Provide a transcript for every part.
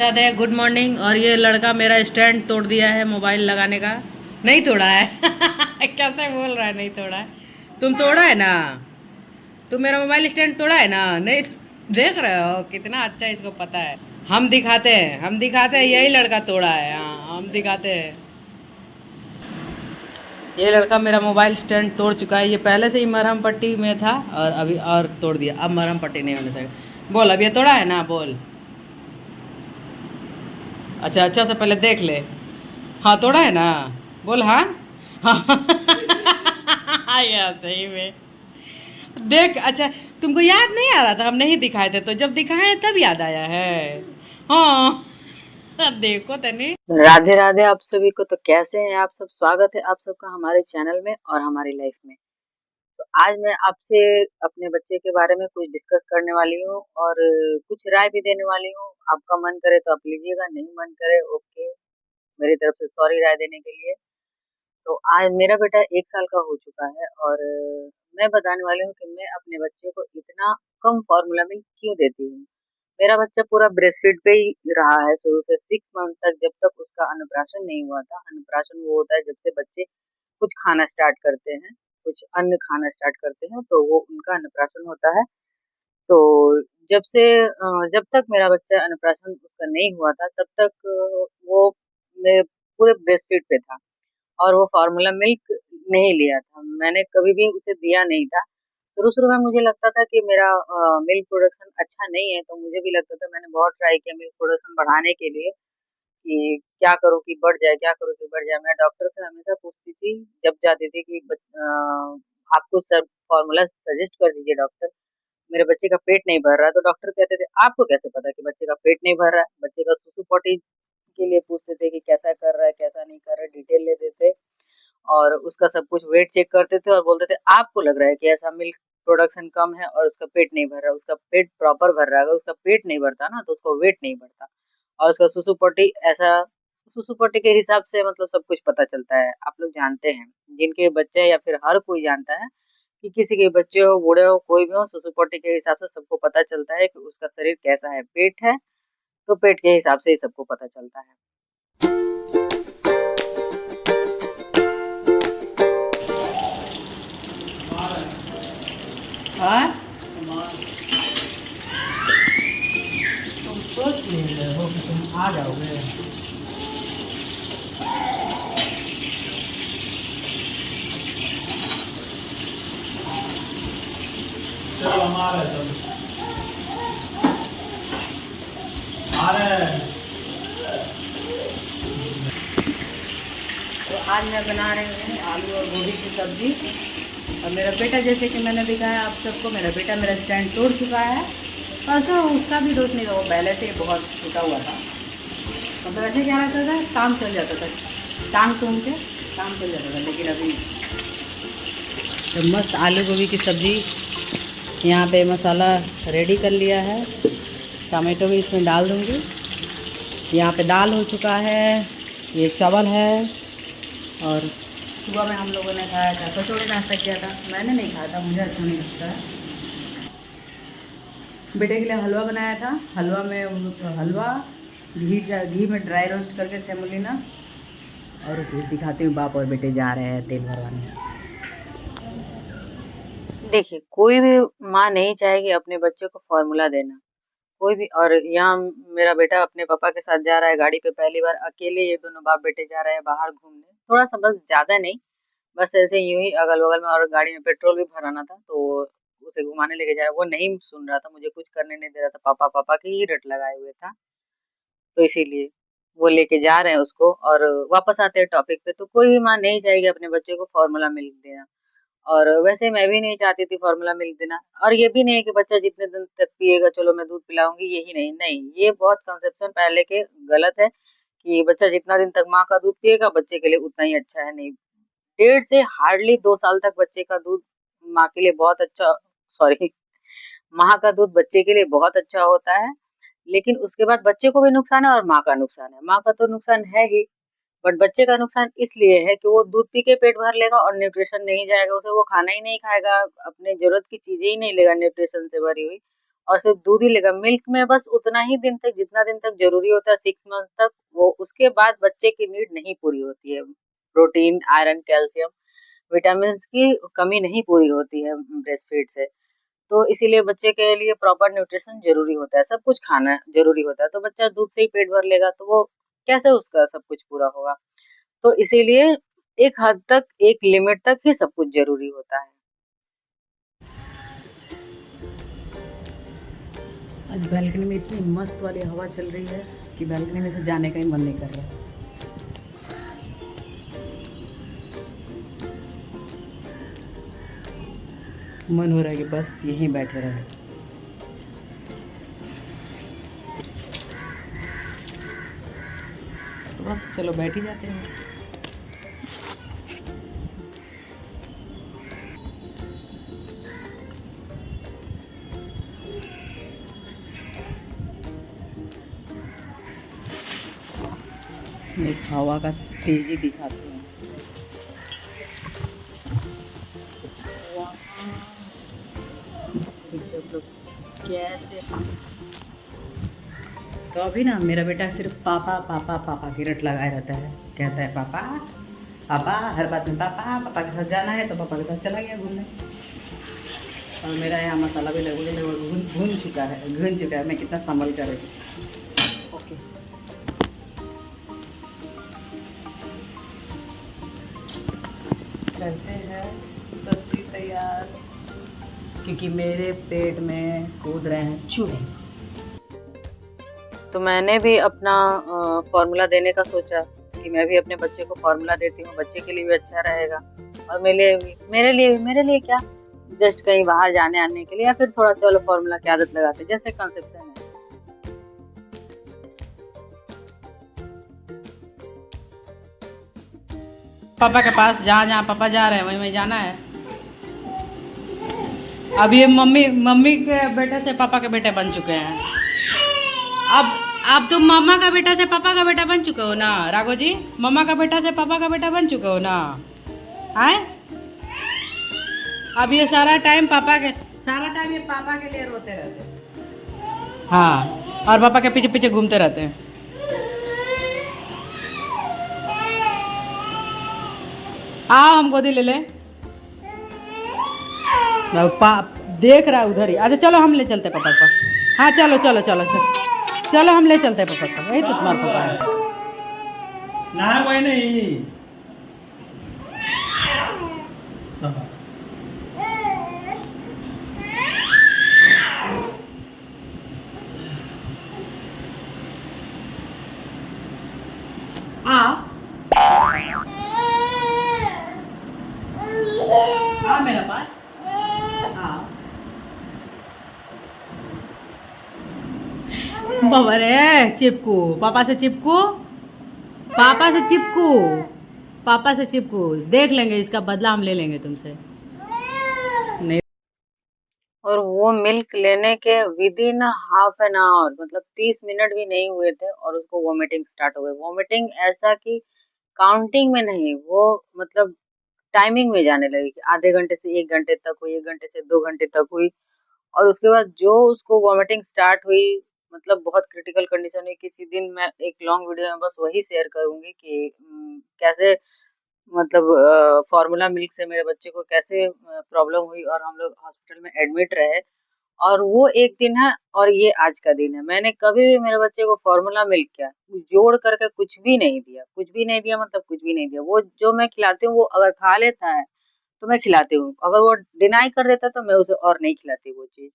Radhe, good morning. और ये लड़का मेरा स्टैंड तोड़ दिया है मोबाइल लगाने का। नहीं तोड़ा है कैसे बोल रहा है नहीं तोड़ा है? तुम तोड़ा है ना? तुम मेरा मोबाइल स्टैंड तोड़ा है ना? नहीं। देख रहे हो कितना अच्छा इसको पता है। हम दिखाते हैं यही लड़का तोड़ा है। हाँ, हम दिखाते हैं। ये लड़का मेरा मोबाइल स्टैंड तोड़ चुका है। ये पहले से ही मरहम पट्टी में था और अभी और तोड़ दिया। अब मरहम पट्टी नहीं होने चाहिए। बोल, अब ये तोड़ा है ना? बोल। अच्छा, अच्छा से पहले देख ले। हाँ, तोड़ा है ना? बोल हाँ। हाँ यार, सही में। देख, अच्छा। तुमको याद नहीं आ रहा था? हम नहीं दिखाए थे, तो जब दिखाए तब याद आया है। हाँ। देखो तनी। राधे राधे आप सभी को। तो कैसे हैं आप सब? स्वागत है आप सबका हमारे चैनल में और हमारी लाइफ में। तो आज मैं आपसे अपने बच्चे के बारे में कुछ डिस्कस करने वाली हूँ और कुछ राय भी देने वाली हूँ। आपका मन करे तो आप लीजिएगा, नहीं मन करे ओके। मेरी तरफ से सॉरी राय देने के लिए। तो आज मेरा बेटा 1 साल का हो चुका है और मैं बताने वाली हूँ कि मैं अपने बच्चे को इतना कम फॉर्मूला मिल्क क्यों देती हूँ। मेरा बच्चा पूरा ब्रेस्ट फीड पे ही रहा है शुरू से 6 मंथ तक, जब तक उसका अन्नप्राशन नहीं हुआ था। अन्नप्राशन वो होता है जब से बच्चे कुछ खाना स्टार्ट करते हैं, कुछ अन्न खाना स्टार्ट करते हैं, तो वो उनका अन्नप्राशन होता है। तो जब तक मेरा बच्चा अन्नप्राशन उसका नहीं हुआ था तब तक वो मेरे पूरे ब्रेस्ट फीड पे था और वो फार्मूला मिल्क नहीं लिया था। मैंने कभी भी उसे दिया नहीं था। शुरू-शुरू में मुझे लगता था कि मेरा मिल्क प्रोडक्शन अच्छा नहीं है, तो मुझे भी लगता था, मैंने बहुत ट्राई किया मिल्क प्रोडक्शन बढ़ाने के लिए कि क्या करूँ कि बढ़ जाए, क्या करूँ कि बढ़ जाए। मैं डॉक्टर से हमेशा पूछती थी, जब जाती थी कि आप कुछ सब फार्मूला सजेस्ट कर दीजिए डॉक्टर, मेरे बच्चे का पेट नहीं भर रहा है। तो डॉक्टर कहते थे, आपको कैसे पता कि बच्चे का पेट नहीं भर रहा है? बच्चे का सुसु-पॉटी के लिए पूछते थे कि कैसा कर रहा है, कैसा नहीं कर रहा है, डिटेल लेते थे। और उसका सब कुछ वेट चेक करते थे और बोलते थे आपको लग रहा है कि ऐसा मिल्क प्रोडक्शन कम है और उसका पेट नहीं भर रहा है। उसका पेट प्रॉपर भर रहा है। अगर उसका पेट नहीं भरता ना तो उसका वेट नहीं बढ़ता। और उसका सुसु पॉटी ऐसा, सुसु पॉटी के हिसाब से मतलब सब कुछ पता चलता है। आप लोग जानते हैं, जिनके बच्चे या फिर हर कोई जानता है कि किसी के बच्चे हो, बूढ़े हो, कोई भी हो, सुसु पॉटी के हिसाब से सबको पता चलता है कि उसका शरीर कैसा है। पेट है तो पेट के हिसाब से ही सबको पता चलता है। हाँ, तुम सोच नहीं रहे हो कि तुम आ जाओगे। चलो हम आ रहे हैं, चलो आ रहे हैं। तो आज मैं बना रही हूँ आलू और गोभी की सब्जी। और मेरा बेटा, जैसे कि मैंने दिखाया आप सबको, मेरा बेटा मेरा स्टैंड तोड़ चुका है। परसों उसका भी दोस्त नहीं था, वो पहले से ही बहुत टूटा हुआ था। मतलब ऐसे क्या रहता था, काम चल जाता था, टांग तूम के काम चल जाता था। लेकिन अभी तो मस्त आलू गोभी की सब्ज़ी यहाँ पे मसाला रेडी कर लिया है। टमाटो भी इसमें डाल दूँगी। यहाँ पे दाल हो चुका है, ये चावल है। और सुबह में हम लोगों ने खाया था, कचौड़ी नाश्ता किया था। मैंने नहीं खाया था, मुझे अच्छा नहीं लगता है। बेटे के लिए हलवा बनाया था। हलवा घी में ड्राई रोस्ट करके सेमोलिना। और दिखाती हूँ, बाप और बेटे जा रहे हैं तेल भरवाने। देखिए, कोई भी माँ नहीं चाहेगी अपने बच्चे को फ़ॉर्मूला देना, कोई भी। और यहाँ मेरा बेटा अपने पापा के साथ जा रहा है गाड़ी पे, पहली बार अकेले ये दोनों बाप-बेटे जा रहे हैं बाहर घूमने। थोड़ा-सा बस, ज़्यादा नहीं, बस ऐसे यूँ ही अगल-बगल में। और गाड़ी में पेट्रोल भी भराना था, तो उसे घुमाने लेके जा रहा है। वो नहीं सुन रहा था, मुझे कुछ करने नहीं दे रहा था, पापा, पापा की ही रट लगाए हुए था। तो इसीलिए वो लेके जा रहे हैं उसको। और वापस आते हैं टॉपिक पे, तो कोई भी माँ नहीं चाहेगी अपने बच्चे को फ़ॉर्मूला मिल्क देना। और वैसे मैं भी नहीं चाहती थी फ़ॉर्मूला मिल्क देना। और ये भी नहीं है कि बच्चा जितने दिन तक पिएगा चलो मैं दूध पिलाऊँगी, यही नहीं। नहीं, ये बहुत कंसेप्शन पहले के गलत है कि बच्चा जितना दिन तक माँ का दूध पिएगा बच्चे के लिए उतना ही अच्छा है। नहीं, 1.5 से हार्डली 2 साल तक बच्चे का दूध माँ के लिए बहुत अच्छा, सॉरी, माँ का दूध बच्चे के लिए बहुत अच्छा होता है। लेकिन उसके बाद बच्चे को भी नुकसान है और माँ का नुकसान है। माँ का तो नुकसान है ही, बट बच्चे का नुकसान इसलिए है कि वो दूध पी के पेट भर लेगा और न्यूट्रिशन नहीं जाएगा उसे, वो खाना ही नहीं खाएगा, अपने ज़रूरत की चीज़ें ही नहीं लेगा न्यूट्रिशन से भरी हुई। और सिर्फ दूध ही लेगा। मिल्क में बस उतना ही दिन तक, जितना दिन तक जरूरी होता है, 6 मंथ तक, वो उसके बाद बच्चे की नीड नहीं पूरी होती है। प्रोटीन, आयरन, कैल्शियम, विटामिन की कमी नहीं पूरी होती है ब्रेस्ट फीड से। तो इसीलिए बच्चे के लिए प्रॉपर न्यूट्रिशन जरूरी होता है, सब कुछ खाना जरूरी होता है। तो बच्चा दूध से ही पेट भर लेगा तो वो कैसे उसका सब कुछ पूरा होगा। तो इसीलिए एक हद तक, एक लिमिट तक ही सब कुछ जरूरी होता है। आज बालकनी में इतनी मस्त वाली हवा चल रही है कि बालकनी में से जाने का ही मन नहीं कर रहा। मन हो रहा है कि बस यहीं बैठे रहे। तो बस चलो बैठ ही जाते हैं। एक हवा का तेजी दिखाती हूँ। कैसे तो अभी ना मेरा बेटा सिर्फ पापा पापा पापा की रट लगाए रहता है। कहता है पापा पापा, हर बात में पापा पापा के साथ जाना है तो पापा के साथ चला गया घूमने। और मेरा यहाँ मसाला भी लगभग भून चुका है। मैं कितना संभल कर रही हूँ। ओके, करते हैं सब्जी तैयार, क्योंकि मेरे पेट में कूद रहे हैं चूहे। तो मैंने भी अपना फॉर्मूला देने का सोचा कि मैं भी अपने बच्चे को फॉर्मूला देती हूँ, बच्चे के लिए भी अच्छा रहेगा और मेरे लिए क्या, जस्ट कहीं बाहर जाने आने के लिए, या फिर थोड़ा चलो फॉर्मूला की आदत लगाते, जैसे कंसेप्शन है। पापा के पास जहाँ पापा जा रहे हैं वहीं वहीं जाना है। अब ये मम्मी के बेटे से पापा के बेटे बन चुके हैं। अब तुम मम्मा का बेटा से पापा का बेटा बन चुके हो ना राघव जी। मम्मा का बेटा से पापा का बेटा बन चुके हो ना। आए अब ये सारा टाइम ये पापा के लिए रोते रहते हैं। हाँ, और पापा के पीछे पीछे घूमते रहते हैं। आओ हम गोदी ले लें। देख रहा है उधर ही। अच्छा चलो हम ले चलते पापा के पास। हाँ चलो चलो चलो चलो चलो हम ले चलते पापा के पास। वही तो तुम्हारा पापा है ना, कोई नहीं। आओ मेरे पास आओ। बाबा रे चिपकू, पापा से चिपकू, पापा से चिपकू, पापा से चिपकू। देख लेंगे इसका बदला, हम ले लेंगे तुमसे। नहीं, और वो मिल्क लेने के with in half an hour, मतलब 30 मिनट भी नहीं हुए थे और उसको वॉमिटिंग स्टार्ट हो गई। वॉमिटिंग ऐसा कि काउंटिंग में नहीं, वो मतलब टाइमिंग में जाने लगी कि आधे घंटे से 1 घंटे तक हुई, 1 घंटे से 2 घंटे तक हुई। और उसके बाद जो उसको वॉमिटिंग स्टार्ट हुई, मतलब बहुत क्रिटिकल कंडीशन हुई। किसी दिन मैं एक लॉन्ग वीडियो में बस वही शेयर करूंगी कि कैसे मतलब फॉर्मूला मिल्क से मेरे बच्चे को कैसे प्रॉब्लम हुई और हम लोग हॉस्पिटल में एडमिट रहे। और वो एक दिन है और ये आज का दिन है। मैंने कभी भी मेरे बच्चे को फॉर्मूला मिल्क क्या जोड़ करके कुछ भी नहीं दिया, कुछ भी नहीं दिया, मतलब कुछ भी नहीं दिया। वो जो मैं खिलाती हूँ वो अगर खा लेता है तो मैं खिलाती हूँ, अगर वो डिनाई कर देता तो मैं उसे और नहीं खिलाती वो चीज।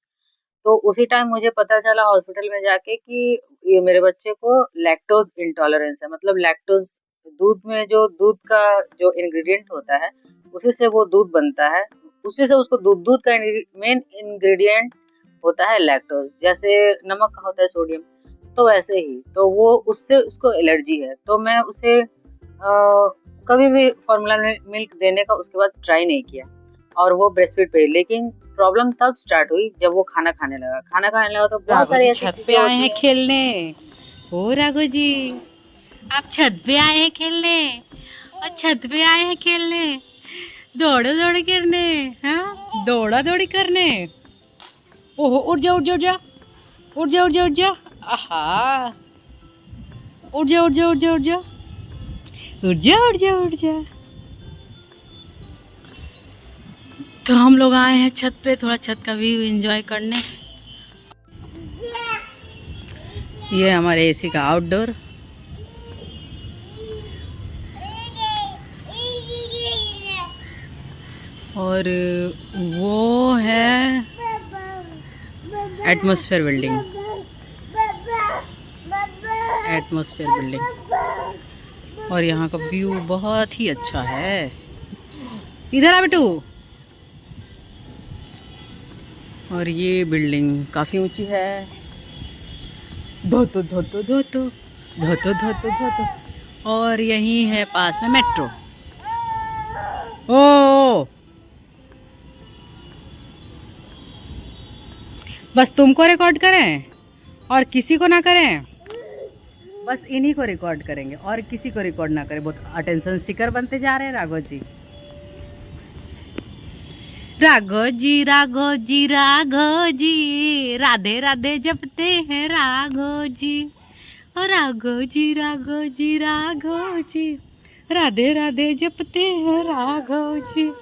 तो उसी टाइम मुझे पता चला हॉस्पिटल में जाके कि ये मेरे बच्चे को लैक्टोज इंटॉलरेंस है। मतलब लैक्टोज, दूध में जो दूध का जो इंग्रेडिएंट होता है उसी से वो दूध बनता है, उसी से उसको दूध का मेन इंग्रेडिएंट होता है लैक्टोज। जैसे नमक का होता है सोडियम, तो वैसे ही तो वो उससे उसको एलर्जी है। तो मैं उसे कभी भी फॉर्मूला मिल्क देने का उसके बाद ट्राई नहीं किया और वो ब्रेस्ट फीड पे। लेकिन प्रॉब्लम तब स्टार्ट हुई जब वो खाना खाने लगा तो बहुत सारी ऐसी छत पे आए हैं खेलने। ओ राघव जी, आप छत पे आए हैं खेलने, और छत पे आए हैं खेलने, दौड़ा दौड़ी करने, हाँ दौड़ा दौड़ी करने। ओहो, उठ जा उठ जा उठ जा उठ जा उठ जा उठ जा। आहा, उठ जा उठ जा उठ जा उठ जा उठ जा उठ जा उठ जा। तो हम लोग आए हैं छत पे, थोड़ा छत का व्यू एंजॉय करने। ये हमारे एसी का आउटडोर। और वो है एटमॉस्फेयर बिल्डिंग। Atmosphere building. और यहाँ का व्यू बहुत ही अच्छा है। इधर आ बेटू। और ये बिल्डिंग काफ़ी ऊंची है। धोतो धोतो धोतो धोतो धोतो धोतो। और यहीं है पास में मेट्रो। ओ बस तुमको रिकॉर्ड करें और किसी को ना करें? बस इन्हीं को रिकॉर्ड करेंगे और किसी को रिकॉर्ड ना करें। बहुत अटेंशन सीकर बनते जा रहे हैं राघव जी। राघव जी राघव जी राघव जी, राधे राधे जपते हैं राघव जी। राघव जी राघव जी राघव जी, राधे राधे जपते हैं राघव जी।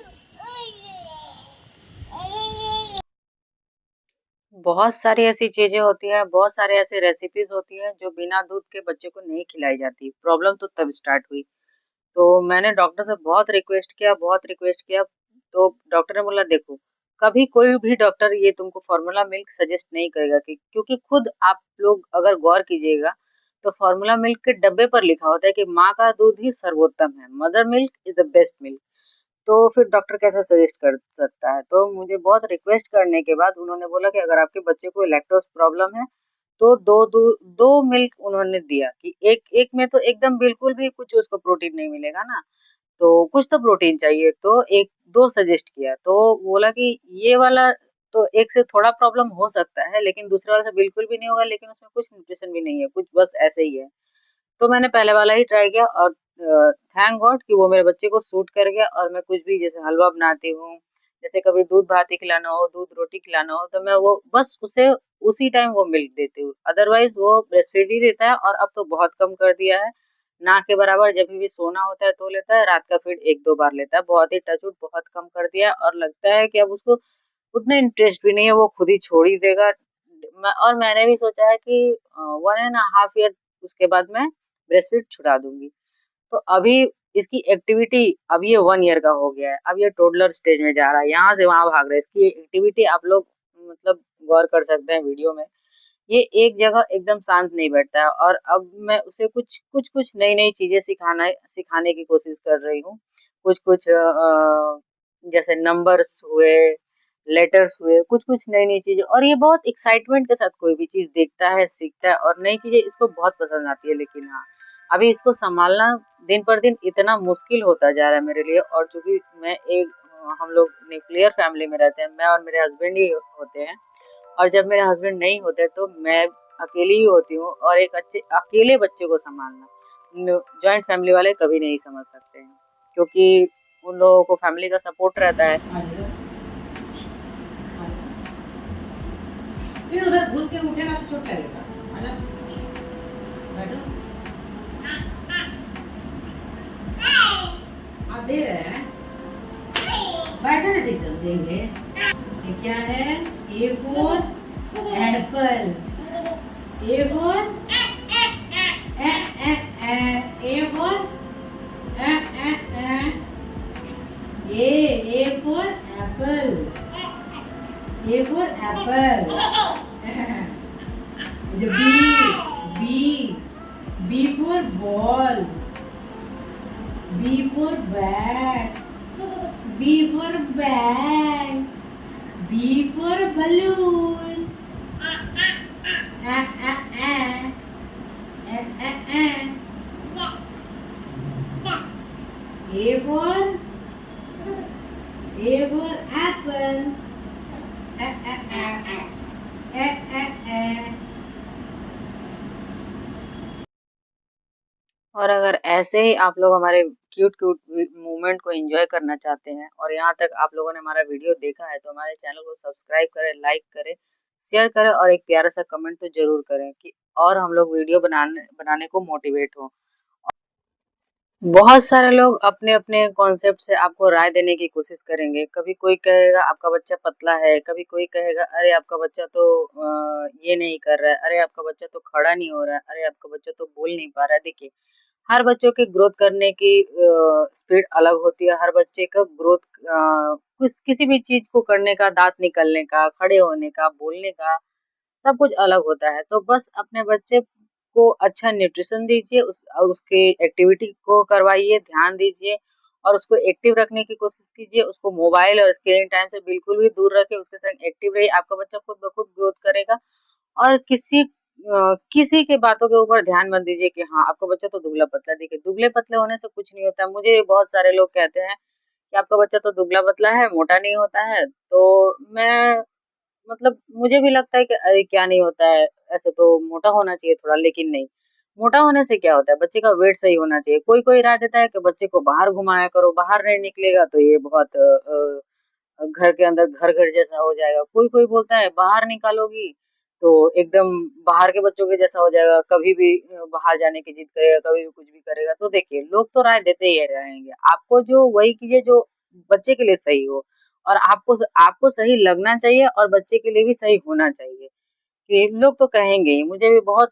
बहुत सारी ऐसी चीजें होती हैं, बहुत सारे ऐसे रेसिपीज होती हैं जो बिना दूध के बच्चे को नहीं खिलाई जाती। प्रॉब्लम तो तब स्टार्ट हुई। तो मैंने डॉक्टर से बहुत रिक्वेस्ट किया। तो डॉक्टर ने बोला देखो, कभी कोई भी डॉक्टर ये तुमको फार्मूला मिल्क सजेस्ट नहीं करेगा कि, क्योंकि खुद आप लोग अगर गौर कीजिएगा तो फार्मूला मिल्क के डब्बे पर लिखा होता है कि माँ का दूध ही सर्वोत्तम है, mother milk is the best milk. तो फिर डॉक्टर कैसे सजेस्ट कर सकता है? तो मुझे बहुत रिक्वेस्ट करने के बाद उन्होंने बोला कि अगर आपके बच्चे को लैक्टोज प्रॉब्लम है तो दो मिल्क उन्होंने दिया कि एक एक में तो एकदम बिल्कुल भी कुछ उसको प्रोटीन नहीं मिलेगा ना, तो कुछ तो प्रोटीन चाहिए, तो एक दो सजेस्ट किया। तो बोला कि ये वाला तो एक से थोड़ा प्रॉब्लम हो सकता है लेकिन दूसरे वाले से बिल्कुल भी नहीं होगा, लेकिन उसमें कुछ न्यूट्रिशन भी नहीं है, कुछ बस ऐसे ही है। तो मैंने पहले वाला ही ट्राई किया और थैंक गॉड कि वो मेरे बच्चे को सूट कर गया। और मैं कुछ भी जैसे हलवा बनाती हूँ, जैसे कभी दूध भाती खिलाना हो, दूध रोटी खिलाना हो, तो मैं वो बस उसे उसी टाइम वो मिल्क देती हूँ। अदरवाइज वो ब्रेस्ट फीड ही देता है और अब तो बहुत कम कर दिया है, ना के बराबर। जब भी सोना होता है तो लेता है, रात का फीड एक दो बार लेता है। बहुत ही टचवुड बहुत कम कर दिया है और लगता है कि अब उसको उतना इंटरेस्ट भी नहीं है, वो खुद ही छोड़ ही देगा। और मैंने भी सोचा है कि 1.5 ईयर उसके बाद मैं ब्रेस्ट फीड छुड़ा दूंगी। तो अभी इसकी एक्टिविटी, अब ये 1 ईयर का हो गया है, अब ये टोडलर स्टेज में जा रहा है, यहाँ से वहां भाग रहा है। इसकी एक्टिविटी आप लोग मतलब गौर कर सकते हैं वीडियो में। ये एक जगह एकदम शांत नहीं बैठता है। और अब मैं उसे कुछ कुछ कुछ नई नई चीजें सिखाने की कोशिश कर रही हूँ। कुछ कुछ जैसे नंबर्स हुए, लेटर्स हुए, कुछ कुछ नई नई चीजें। और ये बहुत एक्साइटमेंट के साथ कोई भी चीज देखता है, सीखता है और नई चीजें इसको बहुत पसंद आती है। लेकिन हाँ, अभी इसको संभालना दिन पर दिन इतना मुश्किल होता जा रहा है मेरे लिए। और चूंकि मैं एक हम लोग न्यूक्लियर फैमिली में रहते हैं, मैं और मेरे हस्बैंड ही होते हैं। और जब मेरे हस्बैंड नहीं होते तो मैं अकेली ही होती हूँ। और एक अच्छे अकेले बच्चे को संभालना जॉइंट फैमिली वाले कभी नहीं समझ सकते हैं, क्योंकि उन लोगों को फैमिली का सपोर्ट रहता है। फिर उधर घुस के उठेगा तो चोट लगेगा। आजा बैठो। आप दे रहे हैं, बैठो ना, टीचर देंगे। ये क्या है? A for Apple. A for A for A for Apple. A for apple. B for ball. B for bat. B for bag. B for balloon. A a a a a a. A for apple. और अगर ऐसे ही आप लोग हमारे cute cute movement को enjoy करना चाहते हैं और यहाँ तक आप लोगों ने हमारा वीडियो देखा है, तो हमारे चैनल को सब्सक्राइब करें, लाइक करें, शेयर करें और एक प्यारा सा कमेंट तो ज़रूर करें कि और हम लोग वीडियो बनाने को मोटिवेट हों। बहुत सारे लोग अपने-अपने कॉन्सेप्ट से आपको राय देने की कोशिश करेंगे। कभी कोई कहेगा आपका बच्चा पतला है, कभी कोई कहेगा अरे आपका बच्चा तो ये नहीं कर रहा है, अरे आपका बच्चा तो खड़ा नहीं हो रहा है, अरे आपका बच्चा तो बोल नहीं पा रहा है। देखिए, हर बच्चों की ग्रोथ करने की स्पीड अलग होती है। हर बच्चे का ग्रोथ किसी भी चीज़ को करने का, दाँत निकलने का, खड़े होने का, बोलने का सब कुछ अलग होता है। तो बस अपने बच्चे को अच्छा न्यूट्रिशन दीजिए, और उसकी एक्टिविटी को करवाइए, ध्यान दीजिए और उसको एक्टिव रखने की कोशिश कीजिए। उसको मोबाइल और स्क्रीन टाइम से बिल्कुल भी दूर रखें, उसके संग एक्टिव रहिए। आपका बच्चा खुद ब खुद ग्रोथ करेगा। और किसी की बातों के ऊपर ध्यान मत दीजिए कि हाँ, आपका बच्चा तो दुबला-पतला। देखिए, दुबले-पतले होने से कुछ नहीं होता। मुझे बहुत सारे लोग कहते हैं कि आपका बच्चा तो दुबला-पतला है, मोटा नहीं होता है। तो मैं मतलब मुझे भी लगता है कि अरे क्या नहीं होता है, ऐसे तो मोटा होना चाहिए थोड़ा, लेकिन नहीं। मोटा होने से क्या होता है, बच्चे का वेट सही होना चाहिए। कोई-कोई राय देता है कि बच्चे को बाहर घुमाया करो, बाहर नहीं निकलेगा तो ये बहुत घर के अंदर घर-घर जैसा हो जाएगा। कोई-कोई बोलता है बाहर निकालोगी तो एकदम बाहर के बच्चों के जैसा हो जाएगा, कभी भी बाहर जाने की जिद करेगा, कभी भी कुछ भी करेगा। तो देखिए, लोग तो राय देते ही रहेंगे। आपको जो वही कीजिए जो बच्चे के लिए सही हो, और आपको सही लगना चाहिए और बच्चे के लिए भी सही होना चाहिए। कि लोग तो कहेंगे ही, मुझे भी बहुत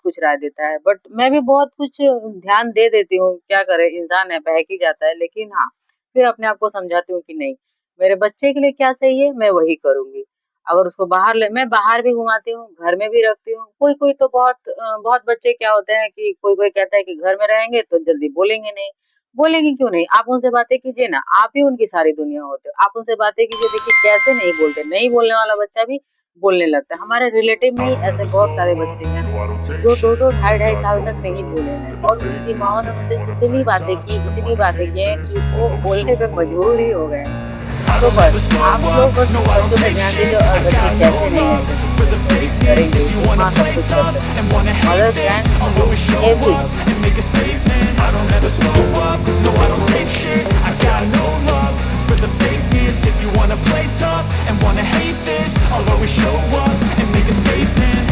कुछ राय देता है, बट मैं भी बहुत कुछ ध्यान दे देती हूँ, क्या करें इंसान है, बहक ही जाता है। लेकिन हाँ, फिर अपने आप को समझाती हूँ कि नहीं, मेरे बच्चे के लिए क्या सही है, मैं वही करूँगी। अगर उसको मैं बाहर भी घुमाती हूँ, घर में भी रखती हूँ। कोई-कोई तो बहुत बच्चे क्या होते हैं कि कोई-कोई कहता है कि घर में रहेंगे तो जल्दी बोलेंगे नहीं। बोलेंगे क्यों नहीं? आप उनसे बातें कीजिए ना, आप ही उनकी सारी दुनिया होते हो। आप उनसे बातें कीजिए, देखिए कैसे नहीं बोलते, नहीं बोलने वाला बच्चा भी बोलने लगता है। हमारे रिलेटिव में ही ऐसे बहुत सारे बच्चे हैं, जो 2-2 ढाई-ढाई साल तक नहीं बोले हैं, और उनकी माँओं ने उनसे इतनी बातें की हैं कि वो बोलने पे मजबूर ही हो गए हैं। तो बस आप लोग बस बच्चों पे ध्यान दीजिए, और बच्चे कैसे नहीं ऐसे करेंगे, तो माँ सब कुछ कर सकती है। Mother can do everything.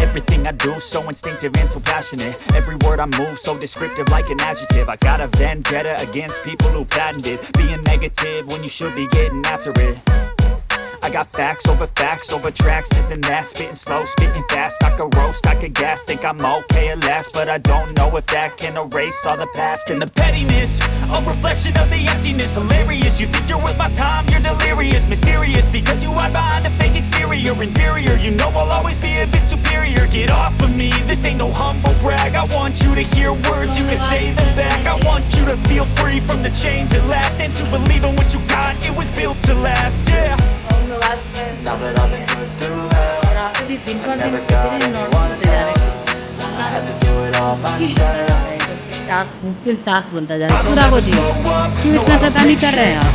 Everything I do so instinctive and so passionate. Every word I move so descriptive like an adjective. I got a vendetta against people who patented being negative when you should be getting after it. I got facts over tracks, this and that, spitting slow, spitting fast. I could roast, I could gas, think I'm okay at last, but I don't know if that can erase all the past. And the pettiness, a reflection of the emptiness. Hilarious, you think you're worth my time, you're delirious. Mysterious, because you hide behind a fake exterior. Inferior, you know I'll always be a bit superior. Get off of me, this ain't no humble brag. I want you to hear words, you can say them back. I want you to feel free from the chains at last, and to believe in what you got, it was built to last, yeah. Now that I've been put through hell, I never got anyone's help. I had to do it all myself. Task मुश्किल task बनता जा रहा है। खुदा को जी क्यों इतना शैतानी कर रहे हैं आप?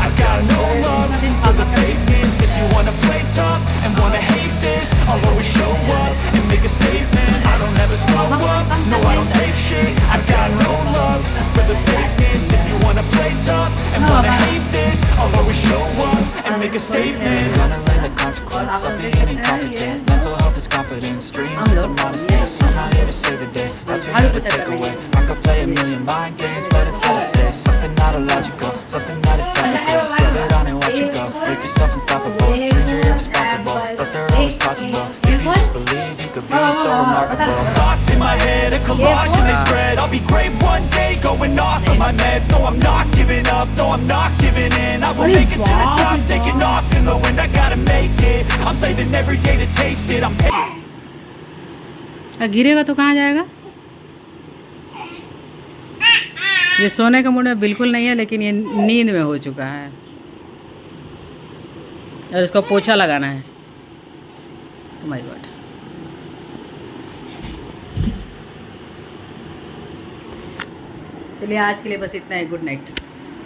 Make a statement. Gonna learn the consequence of being incompetent. Mental health is confidence, dreams it's a modesty. So I'm not here to save the day, that's for you to take away. I could play a million mind games, but instead I say something not illogical, something that is topical. Rub it on and watch it go, make yourself unstoppable. Dreams are irresponsible, but they're always possible. If you just believe, you could be so remarkable. Thoughts in my head, a collage and they spread. I'll be great one day, going off of my meds. No, I'm not giving up, no, I'm not giving in. I will make it to the top, taking off in the wind. I gotta make it, I'm saving every day to taste it. I'm गिरेगा तो कहाँ जाएगा? ये सोने का mood में बिल्कुल नहीं है, लेकिन ये नींद में हो चुका है और इसको पोछा लगाना है। My God. चलिए आज के लिए बस इतना ही। Good night.